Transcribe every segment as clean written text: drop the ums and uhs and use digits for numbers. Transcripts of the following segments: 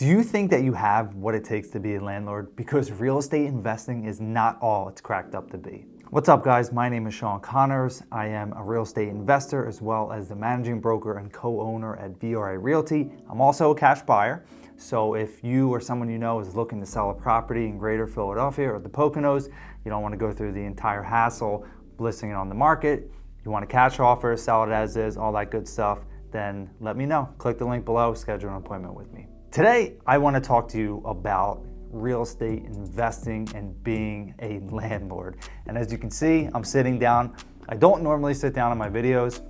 Do you think that you have what it takes to be a landlord? Because real estate investing is not all it's cracked up to be. What's up, guys? My name is Shawn Connors. I am a real estate investor as well as the managing broker and co-owner at VRA Realty. I'm also a cash buyer. So if you or someone you know is looking to sell a property in Greater Philadelphia or the Poconos, you don't want to go through the entire hassle listing it on the market, you want a cash offer, sell it as is, all that good stuff, then let me know. Click the link below, schedule an appointment with me. Today, I want to talk to you about real estate investing and being a landlord. And as you can see, I'm sitting down. I don't normally sit down in my videos,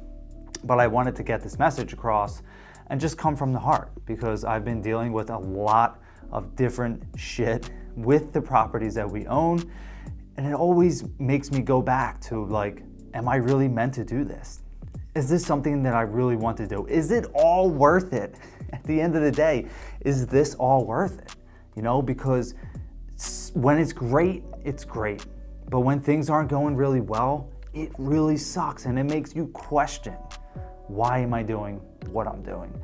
but I wanted to get this message across and just come from the heart because I've been dealing with a lot of different shit with the properties that we own. And it always makes me go back to like, am I really meant to do this? Is this something that I really want to do? Is it all worth it? At the end of the day, is this all worth it? You know, because when it's great, it's great. But when things aren't going really well, it really sucks and it makes you question, why am I doing what I'm doing?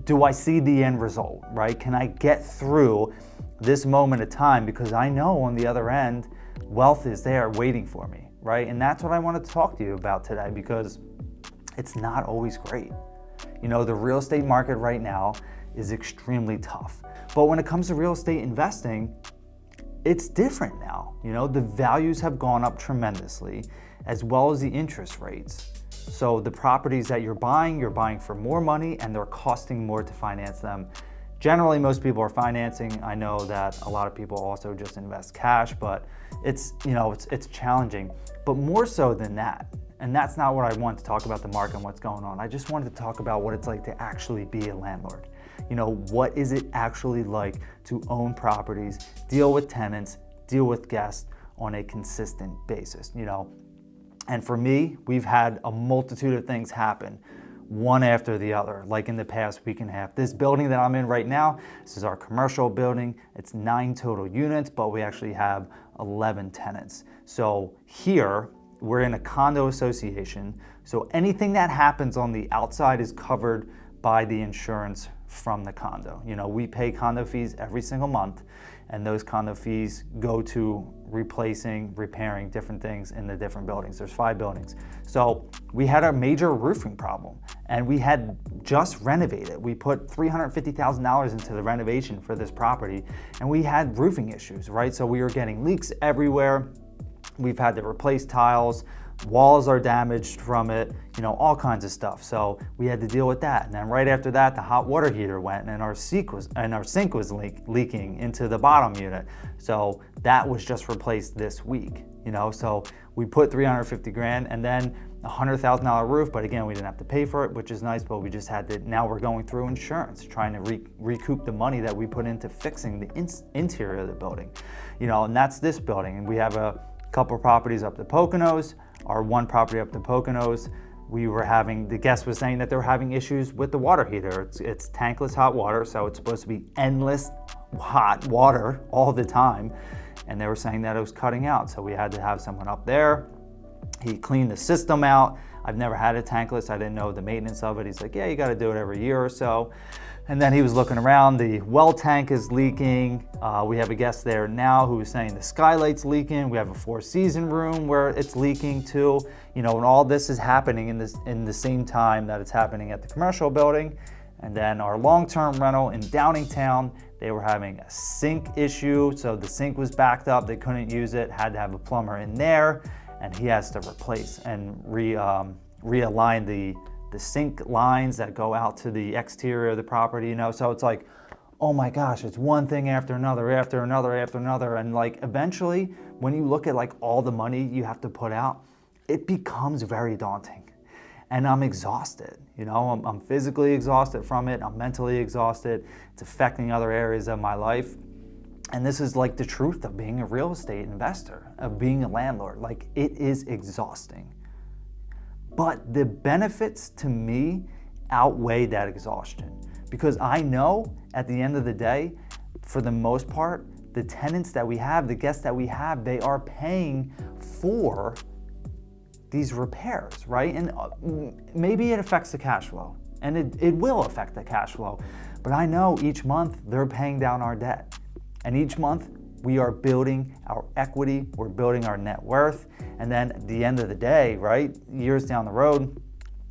Do I see the end result, right? Can I get through this moment of time? Because I know on the other end, wealth is there waiting for me, right? And that's what I wanted to talk to you about today because it's not always great. You know, the real estate market right now is extremely tough. But when it comes to real estate investing, it's different now. You know, the values have gone up tremendously, as well as the interest rates. So the properties that you're buying for more money and they're costing more to finance them. Generally, most people are financing. I know that a lot of people also just invest cash, but it's challenging. But more so than that, and that's not what I want to talk about the market and what's going on. I just wanted to talk about what it's like to actually be a landlord. You know, what is it actually like to own properties, deal with tenants, deal with guests on a consistent basis, you know? And for me, we've had a multitude of things happen, one after the other, like in the past week and a half. This building that I'm in right now, this is our commercial building. It's 9 total units, but we actually have 11 tenants. So here, we're in a condo association. So anything that happens on the outside is covered by the insurance from the condo. You know, we pay condo fees every single month, and those condo fees go to repairing different things in the different buildings. There's 5 buildings. So we had a major roofing problem, and we had just renovated. We put $350,000 into the renovation for this property, and we had roofing issues, right? So we were getting leaks everywhere. We've had to replace tiles, walls are damaged from it, you know, all kinds of stuff. So we had to deal with that. And then right after that, the hot water heater went and our sink was leaking into the bottom unit. So that was just replaced this week, you know? So we put 350 grand and then a $100,000 roof, but again, we didn't have to pay for it, which is nice, but we just had to, now we're going through insurance, trying to recoup the money that we put into fixing the interior of the building, you know, and that's this building. And we have a couple properties up the Poconos. Our one property up the Poconos, the guest was saying that they were having issues with the water heater. It's tankless hot water, so it's supposed to be endless hot water all the time. And they were saying that it was cutting out. So we had to have someone up there. He cleaned the system out. I've never had a tankless. I didn't know the maintenance of it. He's like, yeah, you got to do it every year or so. And then he was looking around, the well tank is leaking. We have a guest there now who is saying the skylight's leaking. We have a 4-season room where it's leaking too. You know, and all this is happening in the same time that it's happening at the commercial building. And then our long-term rental in Downingtown, they were having a sink issue. So the sink was backed up, they couldn't use it, had to have a plumber in there, and he has to replace and realign the sink lines that go out to the exterior of the property, you know? So it's like, oh my gosh, it's one thing after another, after another, after another. And like eventually, when you look at like all the money you have to put out, it becomes very daunting. And I'm exhausted, you know? I'm physically exhausted from it. I'm mentally exhausted. It's affecting other areas of my life. And this is like the truth of being a real estate investor, of being a landlord. Like, it is exhausting. But the benefits to me outweigh that exhaustion because I know at the end of the day, for the most part, the tenants that we have, the guests that we have, they are paying for these repairs, right? And maybe it affects the cash flow, and it will affect the cash flow. But I know each month they're paying down our debt. And each month we are building our equity, we're building our net worth. And then at the end of the day, right, years down the road,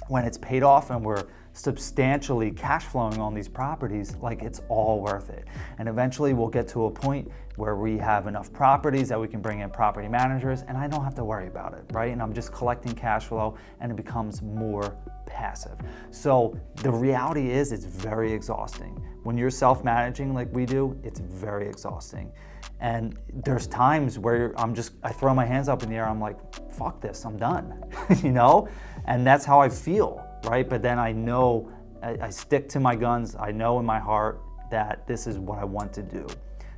when it's paid off and we're substantially cash flowing on these properties, like it's all worth it. And eventually we'll get to a point where we have enough properties that we can bring in property managers and I don't have to worry about it, right? And I'm just collecting cash flow and it becomes more passive. So the reality is it's very exhausting. When you're self-managing like we do, it's very exhausting. And there's times where I throw my hands up in the air, I'm like, fuck this, I'm done, you know? And that's how I feel, right? But then I know, I stick to my guns, I know in my heart that this is what I want to do.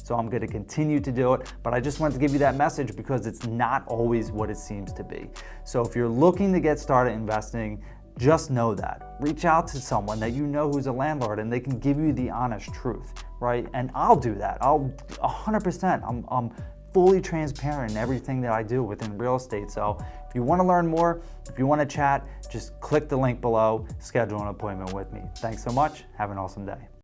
So I'm gonna continue to do it, but I just wanted to give you that message because it's not always what it seems to be. So if you're looking to get started investing, just know that. Reach out to someone that you know who's a landlord and they can give you the honest truth, right? And I'll do that. I'll 100%. I'm fully transparent in everything that I do within real estate. So if you want to learn more, if you want to chat, just click the link below, schedule an appointment with me. Thanks so much. Have an awesome day.